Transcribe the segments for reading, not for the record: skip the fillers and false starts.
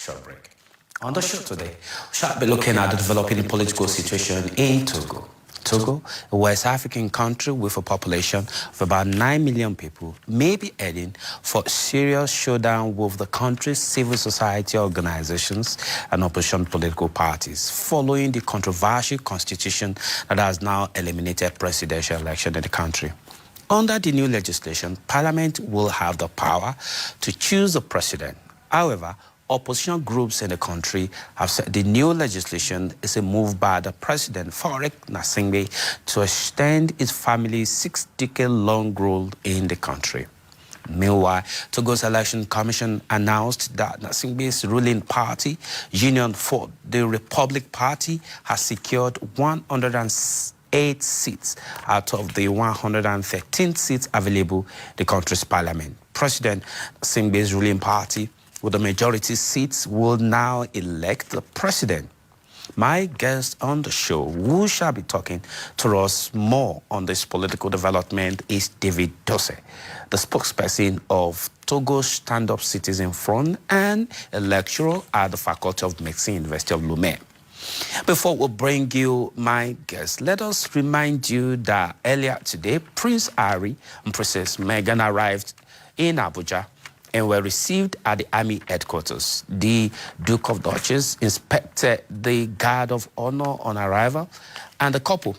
short break. On the show today, we shall be looking at the developing political situation in Togo. Togo, a West African country with a population of about 9 million people, may be heading for a serious showdown with the country's civil society organizations and opposition political parties, following the controversial constitution that has now eliminated presidential election in the country. Under the new legislation, Parliament will have the power to choose the president. However, opposition groups in the country have said the new legislation is a move by the president, Faure Gnassingbé, to extend his family's 6-decade-long rule in the country. Meanwhile, Togo's Election Commission announced that Gnassingbé's ruling party, Union for the Republic Party, has secured 108 seats out of the 113 seats available in the country's parliament. President Gnassingbé's ruling party, with the majority seats, will now elect the president. My guest on the show, who shall be talking to us more on this political development, is David Dosseh, the spokesperson of Togo's Stand-Up Citizen Front and a lecturer at the Faculty of Medicine, University of Lomé. Before we bring you my guest, let us remind you that earlier today, Prince Harry and Princess Meghan arrived in Abuja and were received at the Army headquarters. The Duke of Dosseh inspected the guard of honor on arrival, and the couple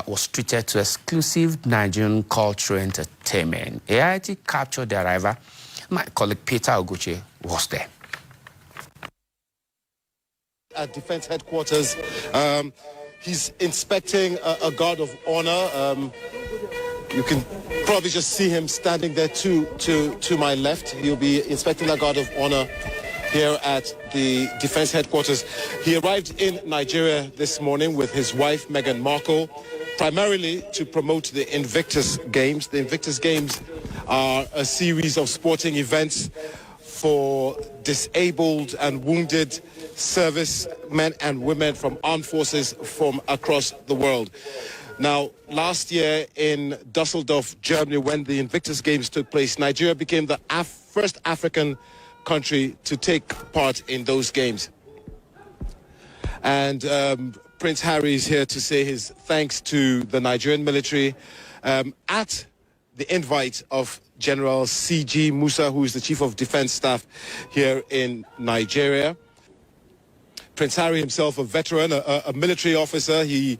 was treated to exclusive Nigerian cultural entertainment. AIT captured the arrival. My colleague Peter Oguche was there. At Defense Headquarters, he's inspecting a guard of honor. You can probably just see him standing there to my left. He'll be inspecting that guard of honor here at the Defense Headquarters. He arrived in Nigeria this morning with his wife, Meghan Markle, primarily to promote the Invictus Games. The Invictus Games are a series of sporting events for disabled and wounded servicemen and women from armed forces from across the world. Now, last year in Dusseldorf, Germany, when the Invictus Games took place, Nigeria became the first African country to take part in those games. And Prince Harry is here to say his thanks to the Nigerian military at the invite of General C.G. Musa, who is the Chief of Defense Staff here in Nigeria. Prince Harry himself, a veteran, a military officer. He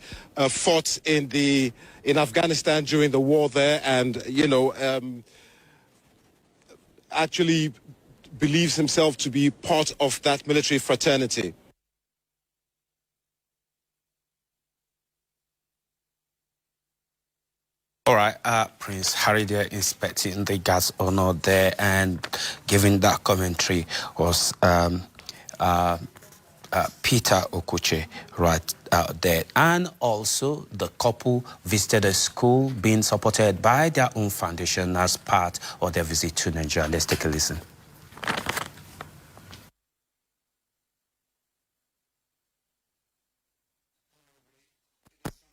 fought in Afghanistan during the war there, and actually believes himself to be part of that military fraternity. All right, Prince Harry there inspecting the guards honor there and giving that commentary was Peter Okuche right out there. And also the couple visited a school being supported by their own foundation as part of their visit to Nigeria. Let's take a listen.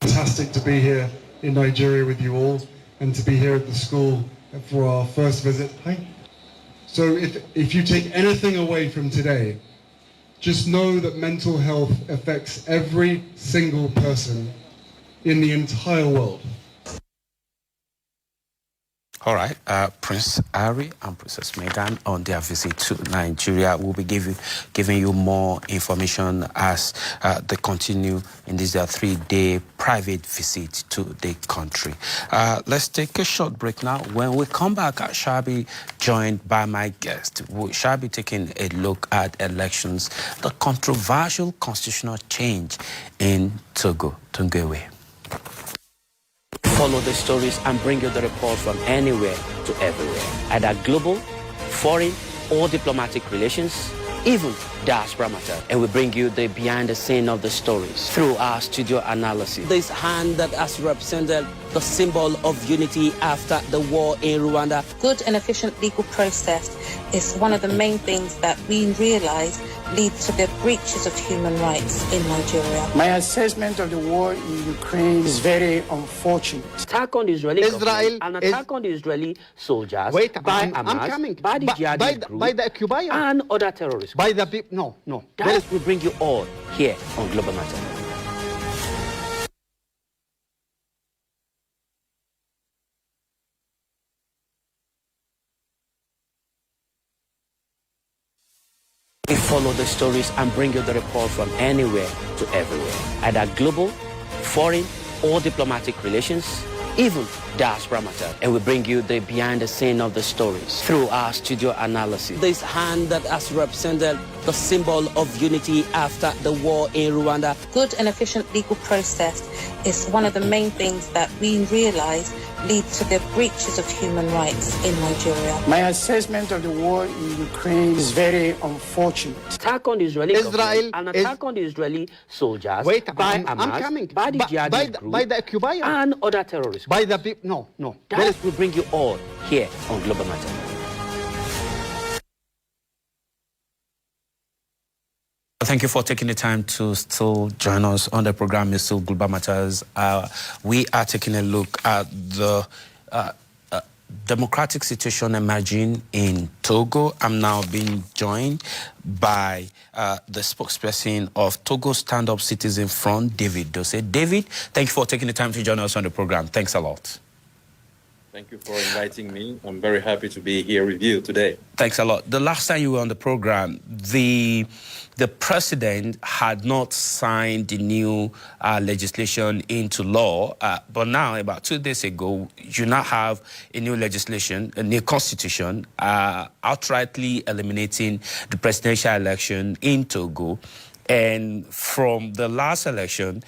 Fantastic to be here in Nigeria with you all and to be here at the school for our first visit. Hi. So if you take anything away from today, just know that mental health affects every single person in the entire world. All right, Prince Harry and Princess Meghan on their visit to Nigeria will be giving you more information as they continue in this 3-day private visit to the country. Let's take a short break now. When we come back, I shall be joined by my guest. We shall be taking a look at elections, the controversial constitutional change in Togo. Tungewe. Follow the stories and bring you the report from anywhere to everywhere. Either global, foreign, or diplomatic relations, even diaspora matter. And we bring you the behind the scene of the stories through our studio analysis. This hand that has represented the symbol of unity after the war in Rwanda. Good and efficient legal process is one of the main things that we realize leads to the breaches of human rights in Nigeria. My assessment of the war in Ukraine is very unfortunate. Attack on the Israeli government, an attack on the Israeli soldiers by Hamas, by the jihadist group, by the occupier, and other terrorists. By the No, no. That will bring you all here on Global Matter. We follow the stories and bring you the report from anywhere to everywhere, either global, foreign, or diplomatic relations, even diaspora matter. And we bring you the behind the scene of the stories through our studio analysis. This hand that has represented the symbol of unity after the war in Rwanda. Good and efficient legal process is one of the main things that we realize lead to the breaches of human rights in Nigeria. My assessment of the war in Ukraine is very unfortunate. Attack on the Israeli government, an attack on the Israeli soldiers by Hamas, by the jihadist group, by the occupier, and other terrorists. by the people. No. That will bring you all here on Global Matter. Thank you for taking the time to still join us on the program. It's still Global Matters. We are taking a look at the democratic situation emerging in Togo. I'm now being joined by the spokesperson of Togo Stand Up Citizen Front, David Dosseh. David, thank you for taking the time to join us on the program. Thanks a lot. Thank you for inviting me. I'm very happy to be here with you today. Thanks a lot. The last time you were on the program, the president had not signed the new legislation into law, but now, about 2 days ago, you now have a new legislation, a new constitution, outrightly eliminating the presidential election in Togo. And from the last election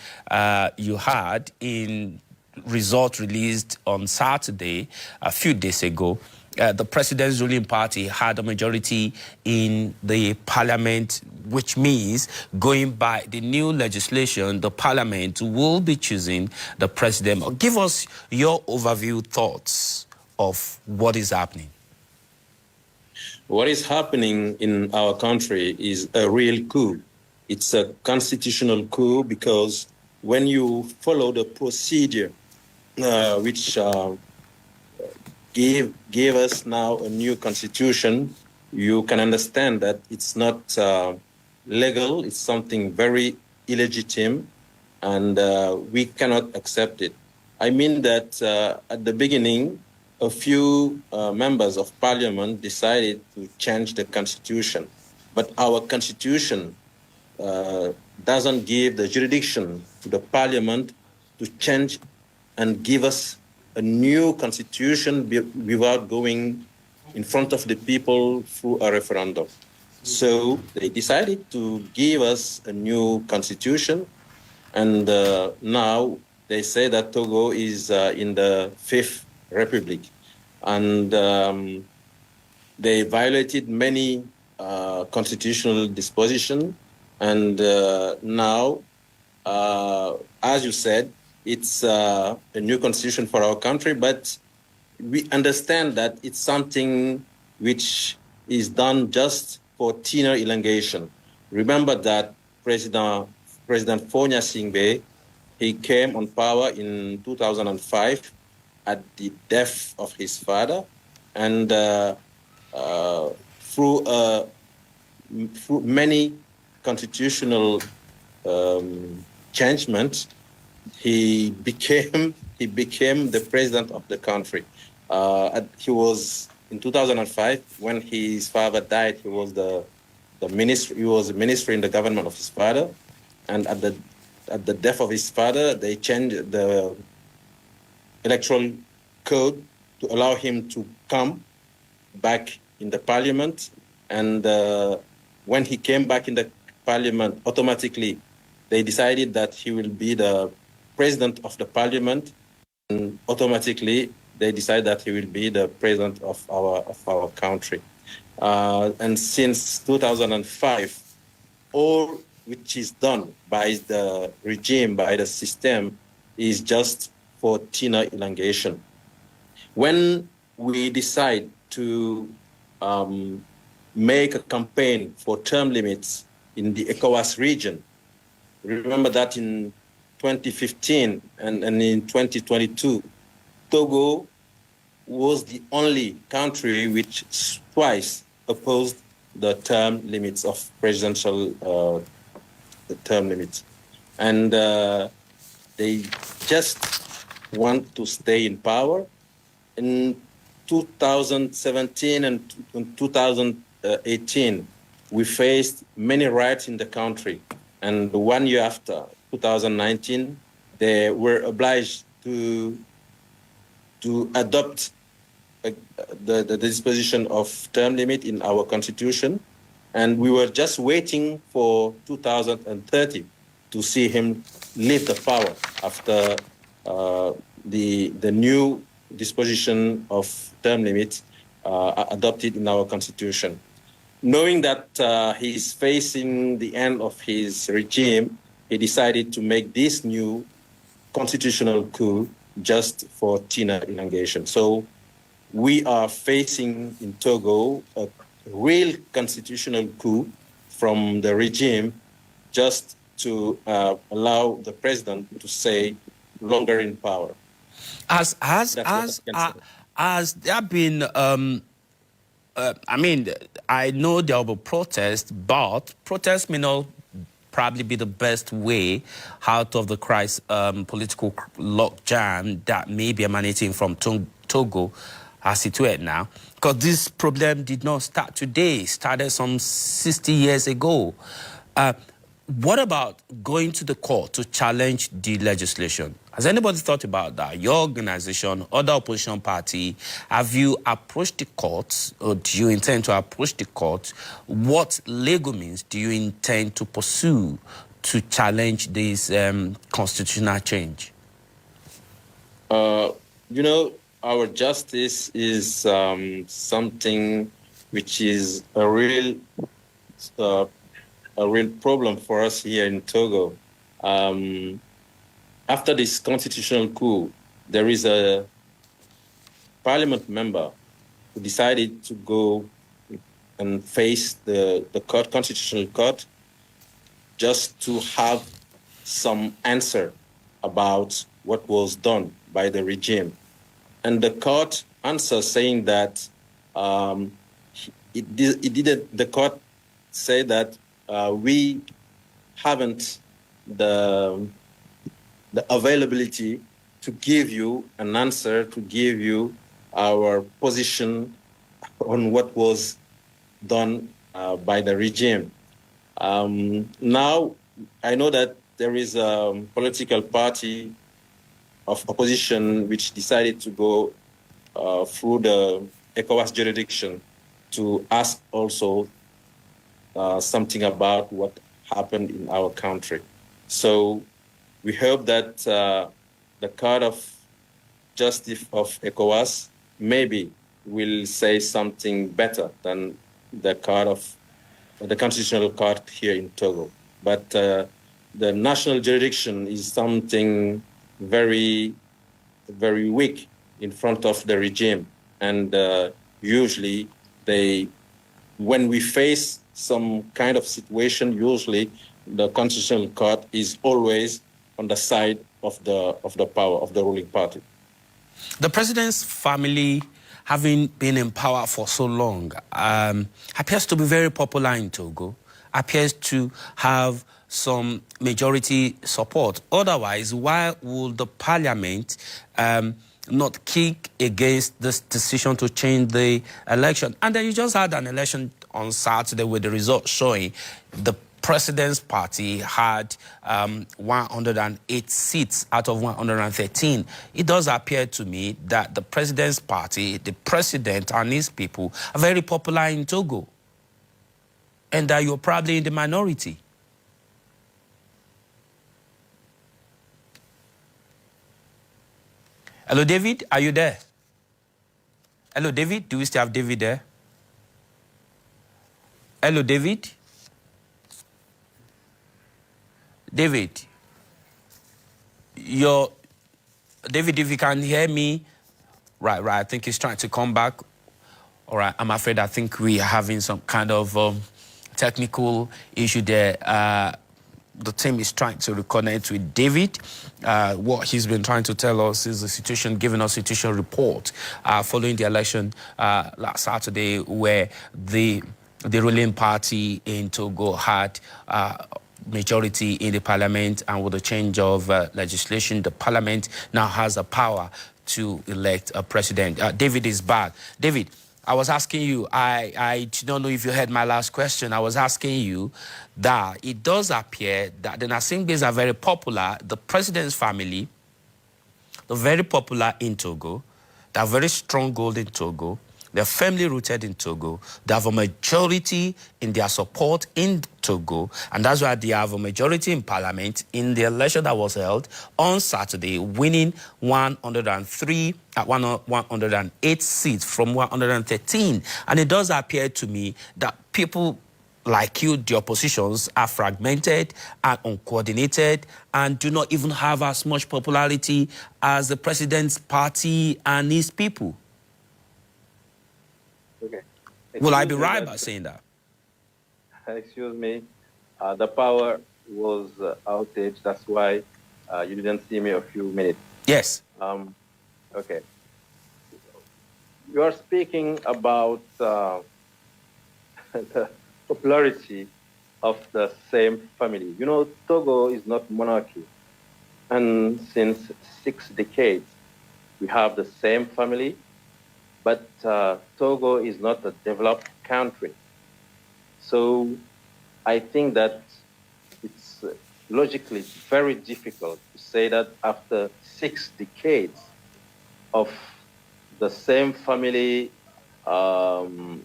you had in result released on Saturday, a few days ago, the president's ruling party had a majority in the parliament, which means going by the new legislation, the parliament will be choosing the president. Give us your overview thoughts of what is happening. What is happening in our country is a real coup. It's a constitutional coup because when you follow the procedure which gave us now a new constitution, you can understand that it's not legal. It's something very illegitimate, and we cannot accept it. I mean that at the beginning, a few members of parliament decided to change the constitution, but our constitution doesn't give the jurisdiction to the parliament to change and give us a new constitution without going in front of the people through a referendum. So they decided to give us a new constitution, and now they say that Togo is in the Fifth Republic, and they violated many constitutional dispositions, and now, as you said, it's a new constitution for our country, but we understand that it's something which is done just for tenure elongation. Remember that President Fonya Singbe, he came on power in 2005 at the death of his father, and through many constitutional changements, he became the president of the country. He was in 2005 when his father died. He was the minister. He was a minister in the government of his father, and at the death of his father, they changed the electoral code to allow him to come back in the parliament. And when he came back in the parliament, automatically they decided that he will be the president of the parliament, and automatically they decide that he will be the president of our country. And since 2005, all which is done by the regime, by the system, is just for tenure elongation. When we decide to make a campaign for term limits in the ECOWAS region, remember that in 2015 and in 2022, Togo was the only country which twice opposed the term limits of presidential term limits. And they just want to stay in power. In 2017 and 2018, we faced many riots in the country. And 1 year after, 2019, they were obliged to adopt the disposition of term limit in our constitution. And we were just waiting for 2030 to see him leave the power after the new disposition of term limits adopted in our constitution. Knowing that he is facing the end of his regime, he decided to make this new constitutional coup just for Tina elongation. So we are facing in Togo a real constitutional coup from the regime just to allow the president to stay longer in power. Has there been, I mean, I know there will be protests, but protests may not probably be the best way out of the crisis, political logjam that may be emanating from Togo as it were now. Because this problem did not start today, it started some 60 years ago. What about going to the court to challenge the legislation? Has anybody thought about that? Your organization, other opposition party, have you approached the courts, or do you intend to approach the court? What legal means do you intend to pursue to challenge this constitutional change? You know, our justice is something which is a real problem for us here in Togo. After this constitutional coup, there is a parliament member who decided to go and face the constitutional court just to have some answer about what was done by the regime. And the court answered saying that the court said that we haven't the availability to give you an answer, to give you our position on what was done by the regime. Now, I know that there is a political party of opposition which decided to go through the ECOWAS jurisdiction to ask also something about what happened in our country. So we hope that the Court of Justice of ECOWAS maybe will say something better than the Constitutional Court here in Togo. But the national jurisdiction is something very, very weak in front of the regime. And usually when we face some kind of situation, usually the Constitutional Court is always on the side of the power of the ruling party. The president's family, having been in power for so long, appears to be very popular in Togo, appears to have some majority support. Otherwise, why would the parliament not kick against this decision to change the election? And then you just had an election on Saturday with the results showing the president's party had 108 seats out of 113. It does appear to me that the president's party, the president and his people are very popular in Togo, and that you're probably in the minority. Hello, David, are you there? Hello, David, do we still have David there? Hello, David? David, David, if you can hear me, right, I think he's trying to come back. All right, I'm afraid I think we are having some kind of technical issue there. The team is trying to reconnect with David. What he's been trying to tell us is the situation, giving us a situation report following the election last Saturday, where the the ruling party in Togo had majority in the parliament, and with the change of legislation, the parliament now has the power to elect a president. David is back. David, I was asking you, I don't know if you heard my last question. I was asking you that it does appear that the Nasingbes are very popular. The president's family, they're very popular in Togo. They have very strong hold in Togo. They're firmly rooted in Togo. They have a majority in their support in Togo, and that's why they have a majority in parliament in the election that was held on Saturday, winning 108 seats from 113. And it does appear to me that people like you, the oppositions, are fragmented and uncoordinated and do not even have as much popularity as the president's party and his people. Okay. Will I be right by saying that? Excuse me. The power was outage. That's why you didn't see me a few minutes. Yes. Okay. You are speaking about the popularity of the same family. You know, Togo is not monarchy. And since 6 decades, we have the same family. But Togo is not a developed country. So I think that it's logically very difficult to say that after 6 decades of the same family ruling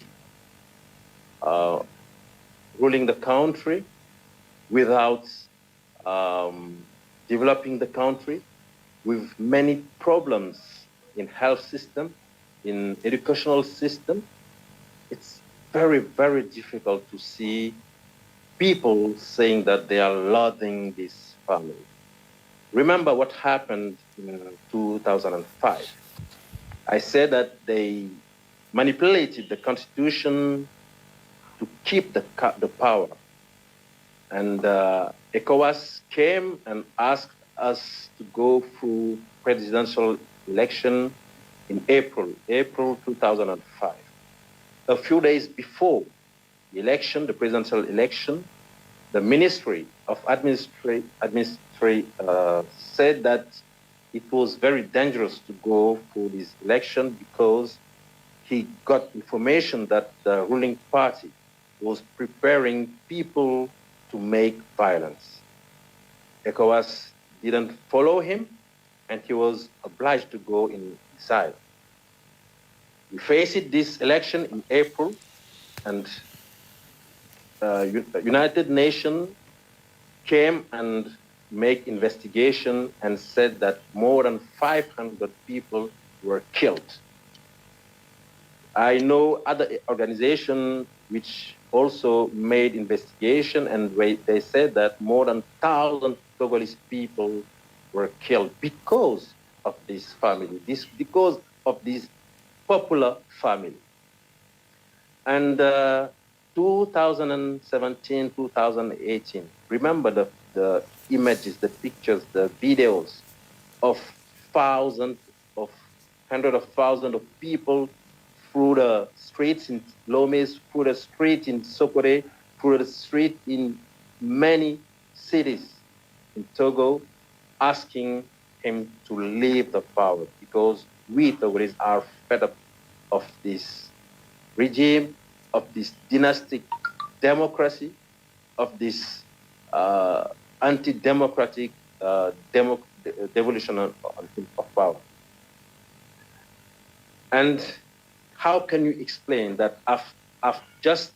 the country without developing the country, with many problems in health system, in educational system, it's very, very difficult to see people saying that they are lauding this family. Remember what happened in 2005. I said that they manipulated the constitution to keep the power. And ECOWAS came and asked us to go through presidential election in April 2005. A few days before the election, the presidential election, the Ministry of Administry said that it was very dangerous to go for this election because he got information that the ruling party was preparing people to make violence. ECOWAS didn't follow him, and he was obliged to go in exile. We faced this election in April, and United Nations came and make investigation and said that more than 500 people were killed. I know other organizations which also made investigation, and they said that more than 1,000 Togolese people were killed because of this family, because of this popular family. And 2017, 2018, remember the images, the pictures, the videos of hundreds of thousands of people through the streets in Lomé, through the street in Sokore, through the street in many cities in Togo, asking him to leave the power because we Togolese are fed up of this regime, of this dynastic democracy, of this anti-democratic devolution of power. And how can you explain that after just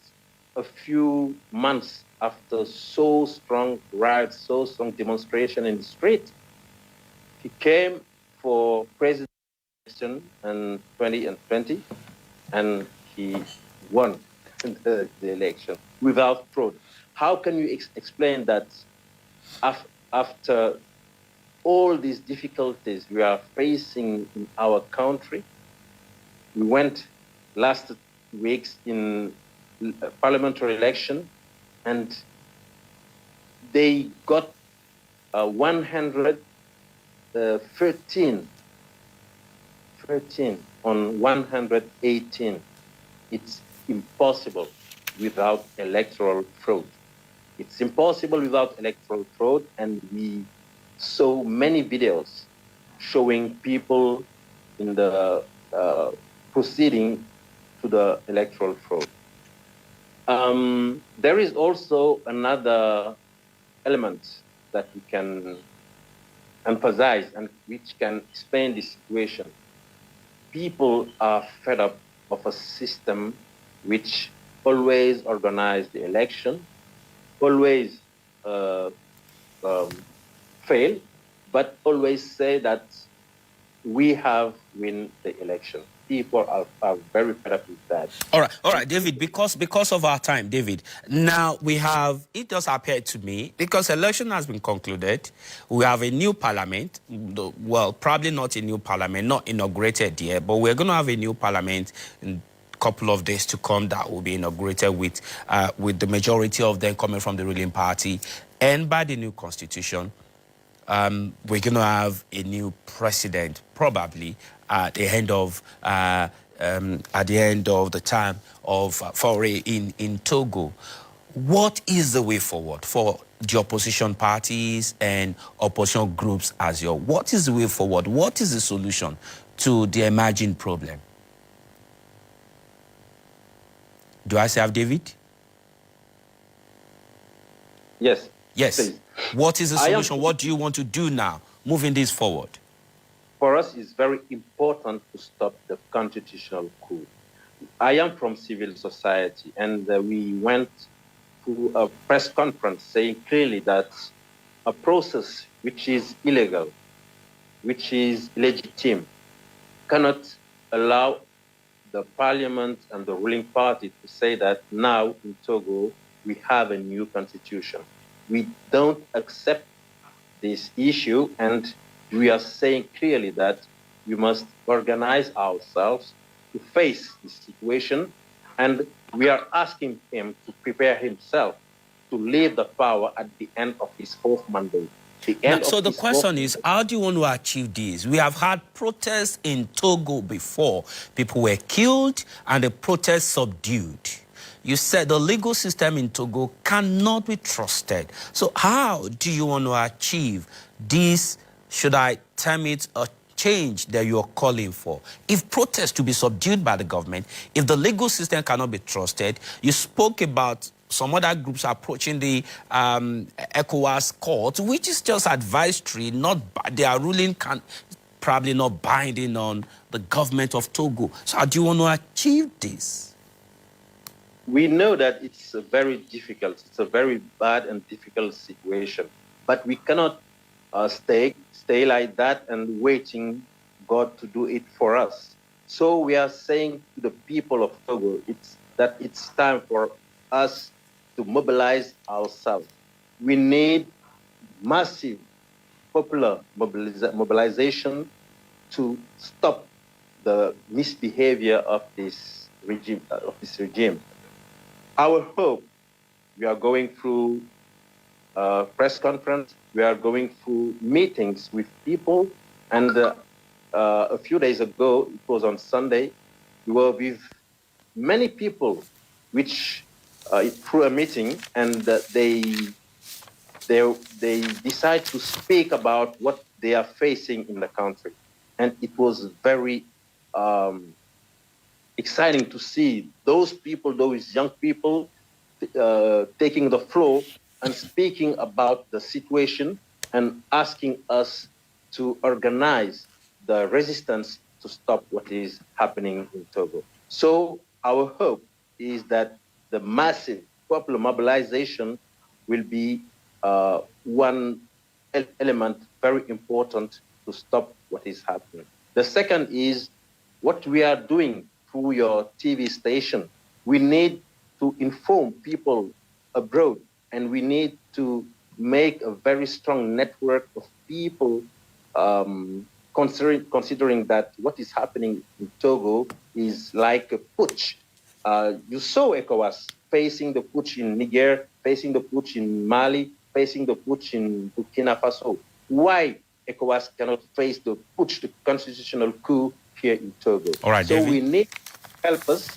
a few months after so strong riots, so strong demonstration in the street, he came for president in 2020, and he won the election without fraud. How can you explain that after all these difficulties we are facing in our country, we went last weeks in parliamentary election, and they got 113 on 118. It's impossible. without electoral fraud. It's impossible without electoral fraud, and we saw many videos showing people in the proceeding to the electoral fraud. There is also another element that we can emphasize and which can explain the situation. People are fed up of a system which always organize the election, always fail, but always say that we have win the election. People are very fed up with that. All right, David, because of our time, David, now we have, it does appear to me, because election has been concluded, we have a new parliament, well, probably not a new parliament, not inaugurated yet, but we're going to have a new parliament in a couple of days to come that will be inaugurated with the majority of them coming from the ruling party, and by the new constitution, we're going to have a new president, probably at the end of the time of foray in Togo. What is the way forward for the opposition parties and opposition groups as your? What is the way forward? What is the solution to the emerging problem? Do I still have David? Yes. Yes. Please. What is the solution? What do you want to do now, moving this forward? For us, it's very important to stop the constitutional coup. I am from civil society, and we went to a press conference saying clearly that a process which is illegal, which is illegitimate, cannot allow the parliament and the ruling party to say that now in Togo we have a new constitution. We don't accept this issue, and we are saying clearly that we must organize ourselves to face this situation, and we are asking him to prepare himself to leave the power at the end of his fourth mandate. So the question is, how do you want to achieve this? We have had protests in Togo before. People were killed and the protests subdued. You said the legal system in Togo cannot be trusted. So how do you want to achieve this, should I term it, a change that you're calling for? If protests to be subdued by the government, if the legal system cannot be trusted, you spoke about some other groups approaching the ECOWAS court, which is just advisory, their ruling probably not binding on the government of Togo. So how do you want to achieve this? We know that it's a very difficult, it's a very bad and difficult situation, but we cannot stay like that and waiting God to do it for us. So we are saying to the people of Togo, it's time for us to mobilize ourselves. We need massive popular mobilization to stop the misbehavior of this regime. Our hope, we are going through a press conference, we are going through meetings with people, and a few days ago, it was on Sunday, we were with many people which through a meeting, and they decide to speak about what they are facing in the country. And it was very exciting to see those people, those young people taking the floor and speaking about the situation and asking us to organize the resistance to stop what is happening in Togo. So our hope is that the massive popular mobilization will be one element very important to stop what is happening. The second is what we are doing through your TV station. We need to inform people abroad, and we need to make a very strong network of people considering that what is happening in Togo is like a putsch. You saw ECOWAS facing the putsch in Niger, facing the putsch in Mali, facing the putsch in Burkina Faso. Why ECOWAS cannot face the putsch, the constitutional coup here in Togo? All right, so David. we need help us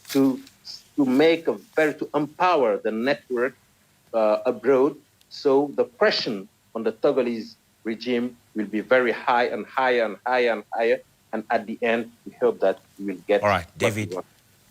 to to empower the network abroad. So the pressure on the Togolese regime will be very high and higher and higher and higher. And at the end, we hope that we will get. All right, David.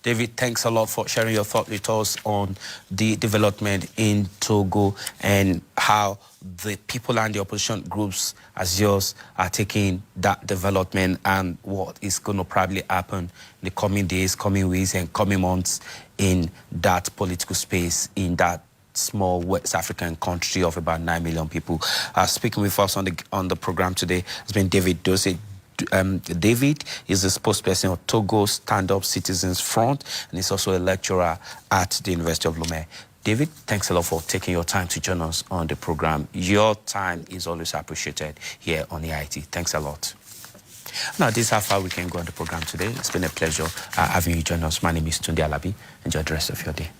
David, thanks a lot for sharing your thoughts with us on the development in Togo and how the people and the opposition groups as yours are taking that development and what is going to probably happen in the coming days, coming weeks, and coming months in that political space, in that small West African country of about 9 million people. Speaking with us on the program today has been David Dosseh. David is the spokesperson of Togo Stand-Up Citizens Front, and he's also a lecturer at the University of Lomé. David, thanks a lot for taking your time to join us on the program. Your time is always appreciated here on EIT. Thanks a lot. Now, this is how far we can go on the program today. It's been a pleasure having you join us. My name is Tunde Alabi. Enjoy the rest of your day.